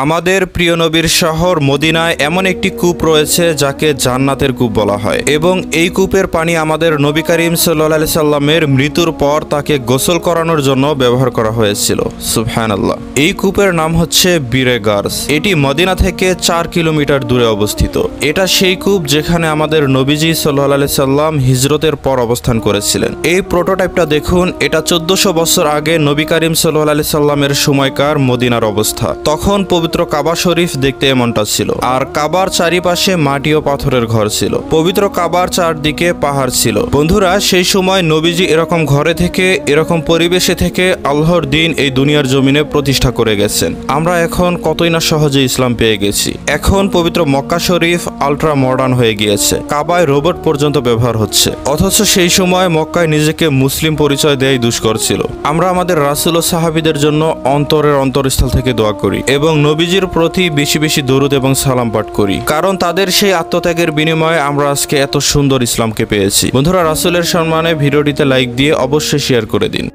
আমাদের প্রিয় নবীর শহর মদিনায় এমন একটি কূপ রয়েছে যাকে জান্নাতের কূপ বলা হয় এবং এই কূপের পানি আমাদের নবী করিম সাল্লাল্লাহু আলাইহি সাল্লামের মৃত্যুর পর তাকে গোসল করানোর জন্য ব্যবহার করা হয়েছিল। সুবহানাল্লাহ। এই কূপের নাম হচ্ছে বীরে গার্স। এটি মদিনা থেকে 4 কিলোমিটার দূরে অবস্থিত। এটা সেই কূপ যেখানে আমাদের নবীজি সাল্লাল্লাহু আলাইহি সাল্লাম হিজরতের পর অবস্থান করেছিলেন। এই প্রোটোটাইপটা দেখুন, এটা 1400 বছর আগে নবী করিম সাল্লাল্লাহু আলাইহি সাল্লামের সময়কার মদিনার অবস্থা। তখন পবিত্র কাবা শরীফ দেখতে এমনটা ছিল, আর কাবার চারিপাশে মাটি ও পাথরের ঘর ছিল। পবিত্র কাবার চারদিকে পাহাড় ছিল। বন্ধুরা, সেই সময় নবীজি এরকম ঘরে থেকে, এরকম পরিবেশে থেকে আল্লাহর দিন এই দুনিয়ার জমিনে প্রতিষ্ঠা করে গেছেন। আমরা এখন কতই না সহজে ইসলাম পেয়ে গেছি। এখন পবিত্র মক্কা শরীফ আলট্রা মডার্ন হয়ে গিয়েছে, কাবায় রোবট পর্যন্ত ব্যবহার হচ্ছে, অথচ সেই সময় মক্কায় নিজেকে মুসলিম পরিচয় দেয়াই দুষ্কর ছিল। আমরা আমাদের রাসূল ও সাহাবীদের জন্য অন্তরের অন্তরস্থল থেকে দোয়া করি এবং নবীজির প্রতি বেশি বেশি দরুদ এবং সালাম পাঠ করি, কারণ তাদের সেই আত্মত্যাগের বিনিময়ে আমরা আজকে এত সুন্দর ইসলামকে পেয়েছি। বন্ধুরা, রাসূলের সম্মানে ভিডিওটিতে লাইক দিয়ে অবশ্যই শেয়ার করে দিন।